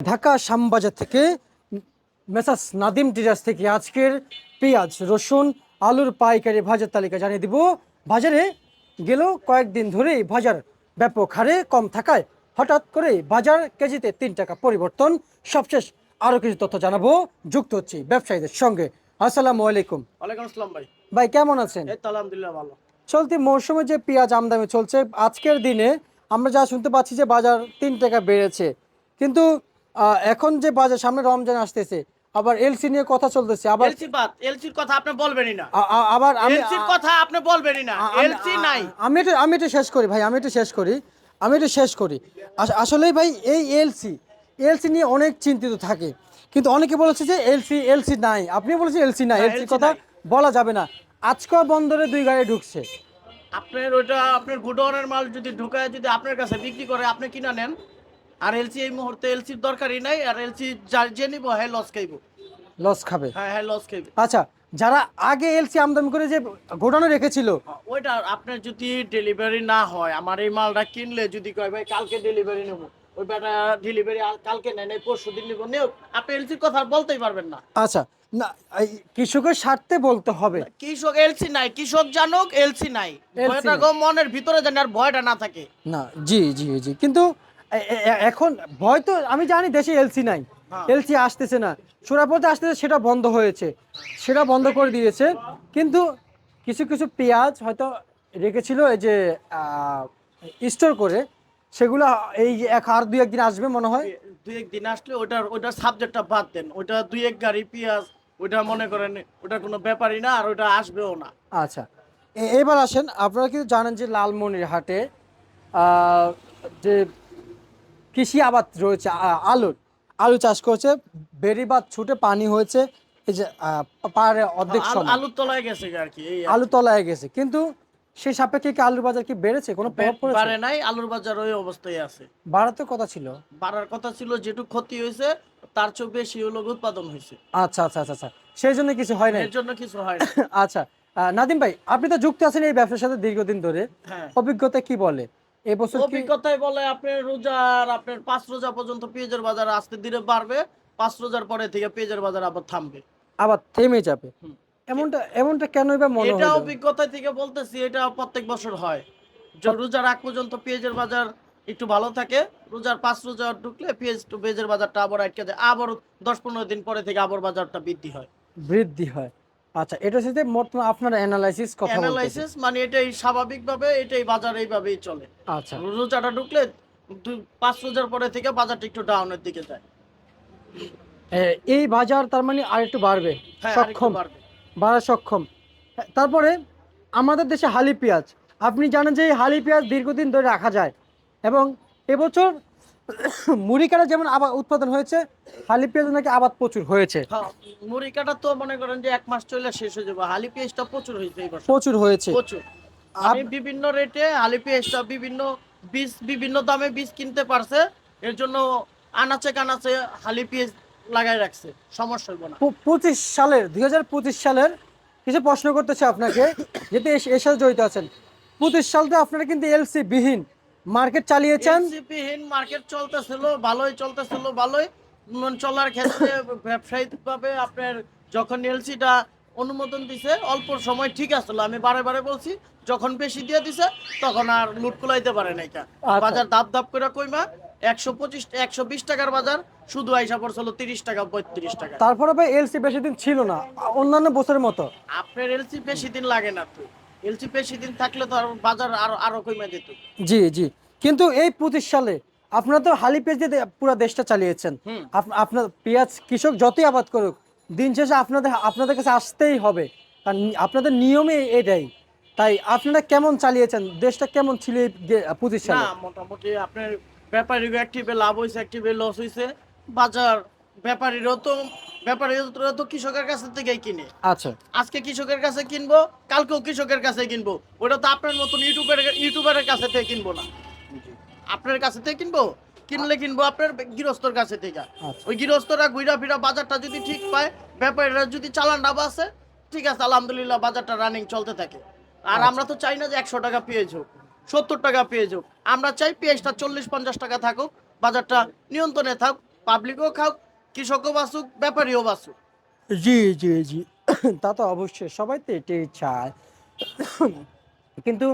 ঢাকা শ্যামবাজার থেকে messrs Nadim dealers থেকে আজকের পেঁয়াজ রসুন আলুর পাইকারি বাজার তালিকা জানিয়ে দিব। বাজারে গেল কয়েকদিন ধরেই বাজার ব্যাপক হারে কম থাকায় হঠাৎ করে বাজার কেজিতে 3 টাকা পরিবর্তন। সবশেষ আরও কিছু তথ্য জানাবো, যুক্ত হচ্ছি ব্যবসায়ীদের সঙ্গে। আসসালামু আলাইকুম। ওয়ালাইকুম আসসালাম ভাই। ভাই কেমন আছেন? এই তো আলহামদুলিল্লাহ ভালো। চলতি মৌসুমে যে পেঁয়াজ আমদানি চলছে, আজকের দিনে আমরা যা শুনতে পাচ্ছি যে বাজার 3 টাকা বেড়েছে, কিন্তু এখন যে বাজার সামনে রমজান আসতেছে, আবার এলসি নিয়ে কথা চলতেছে, আবার এলসির কথা আপনি বলবেনই না। আবার এলসির কথা আপনি বলবেনই না। এলসি নাই। আমি এটা শেষ করি ভাই, আমি এটা শেষ করি। আসলেই ভাই এই এলসি নিয়ে অনেক চিন্তিত থাকে, কিন্তু অনেকে বলেছে যে এলসি নাই। আপনি বলেছেন এলসি নাই, এলসি LC কথা নাই। বলা যাবে না। আজকেও বন্দরে 2 গাড়ি ঢুকছে। আপনার ওইটা আপনার গুডাউনের মাল যদি ঢুকায় যদি আপনার কাছে বিক্রি করে আপনি কিনা নেন। আর এলসি এই মুহূর্তে এলসির দরকারই নাই। আর এলসি যে নিব হ্যাঁ লস খাইব। লস খাবে। হ্যাঁ লস খাইব। আচ্ছা, যারা আগে এলসি আমদানি করে যে গোডাউনে রেখেছিল, ওইটা আপনার যদি ডেলিভারি না হয়, আমার এই মালটা কিনলে যদি কয় ভাই কালকে ডেলিভারি নেবো, ওই বেটা ডেলিভারি কালকে নেন এই পরশু দিন নেবো নেও, আপনি এলসির কথা আর বলতেই পারবেন না। আচ্ছা, না এই কৃষকের স্বার্থে বলতে হবে। কৃষক এলসি নাই, কৃষক জানুক এলসি নাই, LC ভয়টা নাই। গো মনের ভিতরে জানি আর ভয়টা না থাকে। না, জি জি জি, কিন্তু এখন ভয় তো আমি জানি, দেশে এলসি নাই, হ্যাঁ। এলসি আসতেছে না, সুরাপথে আসতেছে, সেটা বন্ধ হয়েছে, সেটা বন্ধ করে দিয়েছে। কিন্তু কিছু কিছু পেঁয়াজ হয়তো রেখেছিল এই যে স্টোর করে, সেগুলো এই যে আর 2-1 দিন আসবে মনে হয়। দুই এক দিন আসলে ওটার সাবজেক্টটা বাদ দেন, ওটা দুই এক গাড়ি পেঁয়াজ, ওটা মনে করেন ওটা কোনো ব্যাপারই না, আর ওটা আসবেও না। আচ্ছা, এবার আসেন, আপনারা কিন্তু জানেন যে লালমনিরহাটে আহ, যে কৃষি আবাদ রয়েছে, আলু চাষ করছে, বেড়িবাঁধ ছুটে পানি হয়েছে, এই যে পাহাড়ে অর্ধেক সময় আলুর তলায় গেছে আর কি, এই আলু তলায় গেছে। কিন্তু সেই সাপেক্ষে কি আলুর বাজার কি বেড়েছে, কোনো প্রভাব পড়েছে? বাড়ে নাই, আলুর বাজার ওই অবস্থায় আছে। বাড়াতে কথা ছিল। বাড়ার কথা ছিল, যেটুকু ক্ষতি হয়েছে তার চেয়ে বেশি হলো উৎপাদন হয়েছে। আচ্ছা আচ্ছা আচ্ছা আচ্ছা, সেই জন্য কিছু হয় নাই। এর জন্য কিছু হয় না। আচ্ছা, নাদিম ভাই, আপনি তো যুক্ত আছেন এই ব্যবসার সাথে দীর্ঘদিন ধরে, হ্যাঁ, অভিজ্ঞতা কি বলে এবছর কি? অভিজ্ঞতায় বলে আপনার রোজার আপনার 5 রোজা পর্যন্ত পেঁয়াজের বাজার আস্তে ধীরে বাড়বে, 5 রোজার পরে থেকে পেঁয়াজের বাজার আবার থামবে। আবার থেমে যাবে? হুম। এমনটা কেনই বা মনে এটা হলো? অভিজ্ঞতা থেকে বলতেছি, এটা প্রত্যেক বছর হয়। রোজার আগ পর্যন্ত পেঁয়াজের বাজার একটু ভালো থাকে, রোজার 5 রোজা ঢুকলে পেঁয়াজের বাজারটা আবার আটকে যায়, আবার 10-15 দিন পরে থেকে আবার বাজারটা বৃদ্ধি হয়। বৃদ্ধি হয়। আচ্ছা, এটার সাথে বর্তমান আপনার অ্যানালাইসিস কথা বলতেছে। অ্যানালাইসিস মানে এটাই স্বাভাবিকভাবে, এটাই বাজার এইভাবেই চলে। আচ্ছা, রোজাটা ঢুকলে 5 রোজার পরে থেকে বাজারটা একটু ডাউনের দিকে যায়। এই বাজার তার মানে আর একটু বাড়বে, হ্যাঁ, আরেকটু সক্ষম, বাড়বে। বাড়া সক্ষম। তারপরে আমাদের দেশে হালি পেঁয়াজ, আপনি জানেন যে এই হালি পেঁয়াজ দীর্ঘদিন ধরে রাখা যায়, এবং এবছর মুড়িকাটা যেমন আবার উৎপাদন হয়েছে, হালি পেঁয়াজ নাকি আবাদ প্রচুর হয়েছে। হ্যাঁ, মুড়ি কাটা তো মনে করেন যে 1 মাস চলে শেষ হয়ে যাবে। হালি পেঁয়াজটা প্রচুর হয়েছে এই বছর, প্রচুর হয়েছে। প্রচুর। আমি বিভিন্ন রেটে হালি পেঁয়াজটা বিভিন্ন বীজ বিভিন্ন দামে বীজ কিনতে পারছে, এর জন্য আনাচে কানাচে হালি পেঁয়াজ লাগাই রাখছে, সমস্যা হইব না। 2025 সালের কিছু প্রশ্ন করতেছে আপনাকে, যেহেতু এর সাথে জড়িত আছেন। 25 সালতে আপনারা কিন্তু এলসি বিহীন মার্কেট চালিয়েছেন। এলসিপিহীন মার্কেট চলতেছিল, ভালোই চলতেছিল, ভালোই চলার ক্ষেত্রে ব্যবসায়িকভাবে আপনার যখন এলসিটা অনুমোদন দিছে অল্প সময় ঠিক আসলো, আমি বারে বারে বলছি, যখন বেশি দিয়ে দিছে তখন আর লুট কুলাইতে পারে নাই। আচ্ছা। বাজার ধাপ ধাপ করে কইমা 125 120 টাকার বাজার শুধু আইসা পড়ছিল 30 টাকা 35 টাকা। তারপরে ভাই এলসি বেশি দিন ছিল না অন্যান্য বছরের মতো। আপনার এলসি বেশি দিন লাগে না তো, এলসি বেশি দিন থাকলে তো আর বাজার আরো আরো কইমা যেত। জি জি, কিন্তু এই 25 সালে আপনারা তো হালি পেঁয়াজ দিয়ে পুরো দেশটা চালিয়েছেন। হুম। আপনার পেঁয়াজ কৃষক যতই আবাদ করুক, দিন শেষে আপনাদের কাছে আসতেই হবে, কারণ আপনাদের নিয়মে এটাই। তাই আপনারা কেমন চালিয়েছেন, দেশটা কেমন ছিল এই 25 না, সালে? মোটামুটি আপনার ব্যাপারীর অ্যাক্টিভে লাভ হয়েছে, অ্যাক্টিভে লস হয়েছে। বাজার ব্যাপারীরা তো কৃষকের কাছ থেকেই কিনে। আচ্ছা, আজকে কৃষকের কাছে কিনবো, কালকেও কৃষকের কাছে কিনবো। ওটা তো আপনার মতন ইউটিউবারের কাছে থেকে কিনবো না, আপনার কাছে থেকে কিনবো। কিনবো আপনার গৃহস্থর কাছে থেকে। আচ্ছা। ওই গৃহস্থরা ঘুরা ফিরা বাজারটা যদি ঠিক পায়, ব্যাপারীরা যদি চালানটা বাসে, ঠিক আছে, আলহামদুলিল্লাহ বাজারটা রানিং চলতে থাকে। আর আমরা তো চাই না যে 100 টাকা পেঁয়াজ হোক, 70 টাকা পেঁয়াজ হোক, আমরা চাই পেঁয়াজটা 40-50 টাকা থাকুক, বাজারটা নিয়ন্ত্রণে থাক, পাবলিকও খাও, কৃষকও বাঁচুক, ব্যাপারীও বাঁচুক। জি জি জি তা তো অবশ্যই, সবাই তো এটাই চায়। কিন্তু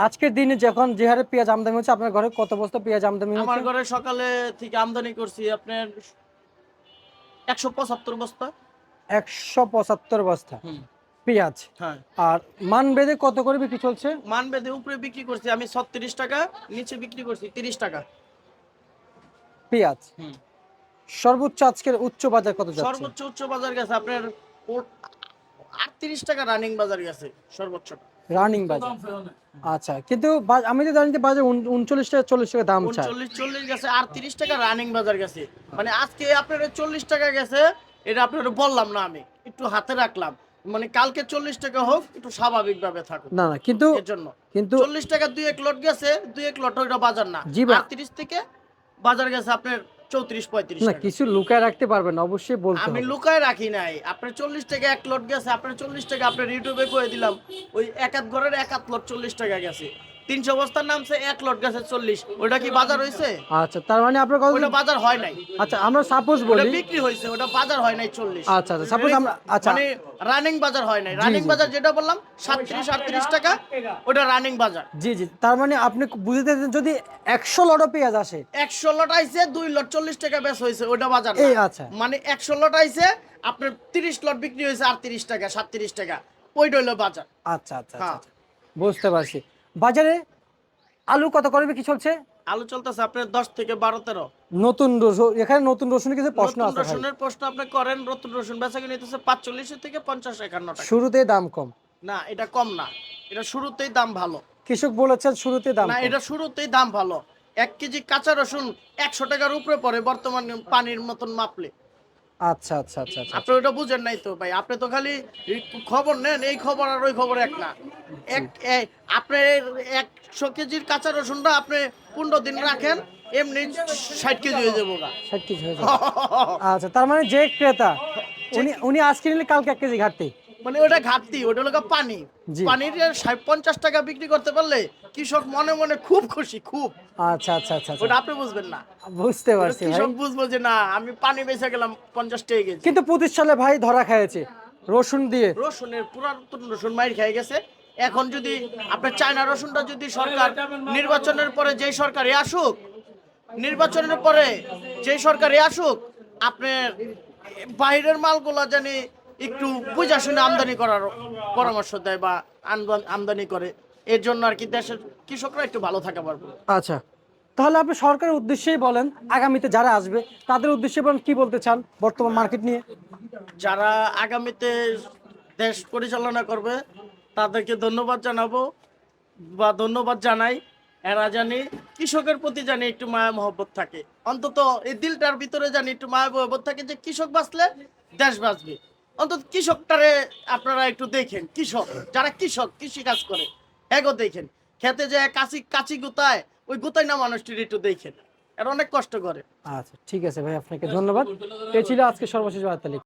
আজকের দিনে যখন যে হারে পেঁয়াজ আমদানি হচ্ছে, আপনার ঘরে কত বস্তা পেঁয়াজ আমদানি আমার হচ্ছে? ঘরে সকালে থেকে আমদানি করছি আপনার 175 বস্তা। 175 বস্তা হুম। পেঁয়াজ। হ্যাঁ, আর মান বেঁধে কত করে বিক্রি চলছে? মান বেঁধে উপরে বিক্রি করছি আমি 36 টাকা, নিচে বিক্রি করছি 30 টাকা। পেঁয়াজ হুম। সর্বোচ্চ আজকের উচ্চ বাজার কত যাচ্ছে? সর্বোচ্চ উচ্চ বাজার গেছে আপনার 38 টাকা রানিং বাজার গেছে সর্বোচ্চ। রানিং বাজার। আচ্ছা, কিন্তু আমি তো জানি যে বাজার 39 টাকা 40 টাকা দাম চায়। 39-40 গেছে, 38 টাকা রানিং বাজার গেছে। মানে আজকে আপনার 40 টাকা গেছে, এটা আপনার বললাম না, আমি একটু হাতে রাখলাম। মানে কালকে 40 টাকা হোক, একটু স্বাভাবিক ভাবে থাকুক। না না, কিন্তু এর জন্য কিন্তু 40 টাকা 2-1 লট গেছে, 2-1 লট ওইটা বাজার না। জি ভাই, 38 থেকে বাজার গেছে আপনার 34-35 না টাকা। কিছু লুকায় রাখতে পারবেন না, অবশ্যই বলতে আমি হবে। লুকায় রাখি নাই। আপনার 40 টাকা 1 লট গেছে, আপনার 40 টাকা আপনার ইউটিউবে কয়ে দিলাম। ওই এক আধ ঘরের এক আধ লট 40 টাকা গেছে। 300 বস্তার নামছে, 1 লট গেছে 40। ওইটা কি বাজার হইছে? আচ্ছা, তার মানে আপনার কথা, ওটা বাজার হয় নাই। আচ্ছা আমরা সাপোজ ওটা বলি, বিক্রি হয়েছে, ওটা বাজার হয় নাই 40। আচ্ছা আচ্ছা সাপোজ আমরা, আচ্ছা মানে রানিং বাজার হয় নাই। জি, রানিং জি, বাজার যেটা বললাম 37-38 টাকা, ওটা রানিং বাজার। জি জি, তার মানে আপনি বুঝতে যদি 100 লট পেঁয়াজ আসে, 100 লট আইছে, 2 লট 40 টাকা বেচ হয়েছে, ওটা বাজার না। এই আচ্ছা মানে 100 লট আইছে, আপনার 30 লট বিক্রি হয়েছে 38 টাকা 37 টাকা, ওইটা হইলো বাজার। আচ্ছা আচ্ছা আচ্ছা হ্যাঁ। আচ্ছা, বুঝতে পারছি। বাজারে আলু কত করে বিক্রি চলছে? আলু চলতেছে আপনার 10 থেকে 12-13। নতুন রসুন, এখানে নতুন রসুনের কিছু প্রশ্ন নতুন আছে ভাই। রসুনের প্রশ্ন আপনি করেন। নতুন রসুন বেচা কিনে নিতেছে 45 থেকে 50-51 টাকা। শুরুতেই দাম কম, না, এটা কম না, এটা শুরুতেই দাম ভালো। কৃষক বলেছেন শুরুতে দাম না, কম। এটা শুরুতেই দাম ভালো। 1 কেজি কাঁচা রসুন 100 টাকার উপরে পড়ে বর্তমান পানির মতন মাপলে। আচ্ছা আচ্ছা আচ্ছা আচ্ছা আপনি ওটা বুঝেন নাই তো ভাই, আপনি তো খালি এই খবর নেন, এই খবর আর ওই খবর এক না। এক আপনি 100 কেজির কাঁচা রসুনটা আপনি 15 দিন রাখেন, এমনি 60 কেজি হয়ে যাবো গা। 60 কেজি হয়ে যাবে। আচ্ছা, তার মানে যে ক্রেতা, উনি উনি আজকে নিলে কালকে 1 কেজি ঘাটতি। মানে ওটা ঘাটতি, ওটা হলো গা পানি। জি। পানির 50 টাকা বিক্রি করতে পারলে কৃষক মনে মনে খুব খুশি, খুব। আচ্ছা আচ্ছা আচ্ছা আচ্ছা, ওটা আপনি বুঝবেন না। বুঝতে ওটা পারছি ভাই। কৃষক বুঝবো যে না, আমি পানি বেচে গেলাম 50 টাকা কেজি। কিন্তু 25 সালে ভাই ধরা খেয়েছে রসুন দিয়ে। রসুনের পুরাতন রসুন মাইর খেয়ে গেছে। এখন যদি আপনার চায়না রসুনটা যদি সরকার নির্বাচনের পরে, যেই সরকারই আসুক, নির্বাচনের পরে যেই সরকারই আসুক, আপনার বাইরের মালগুলা জানি একটু বুঝা শুনে আমদানি করার পরামর্শ দেয় বা আমদানি করে। এর জন্য আর কি দেশের কৃষকরা একটু ভালো থাকা পারবে। আচ্ছা, তাহলে আপনি সরকারের উদ্দেশ্যেই বলেন, আগামীতে যারা আসবে তাদের উদ্দেশ্যে বলেন, কি বলতে চান বর্তমান মার্কেট নিয়ে? যারা আগামীতে দেশ পরিচালনা করবে তাদেরকে ধন্যবাদ জানাবো বা ধন্যবাদ জানাই। এরা জানি কৃষকের প্রতি জানি একটু মায়া মহব্বত থাকে, অন্তত এই দিলটার ভিতরে জানি একটু মায়া মহব্বত থাকে যে কৃষক বাঁচলে দেশ বাঁচবে। অন্তত কৃষকটারে আপনারা একটু দেখেন, কৃষক যারা কৃষক কৃষি কাজ করে এগো দেখেন, খেতে যে কাঁচি কাঁচি গুতায়, ওই গুতায় না মানুষটির একটু দেখেন, এরা অনেক কষ্ট করে। আচ্ছা ঠিক আছে ভাই, আপনাকে ধন্যবাদ। এই ছিল আজকে সর্বশেষ বার্তা।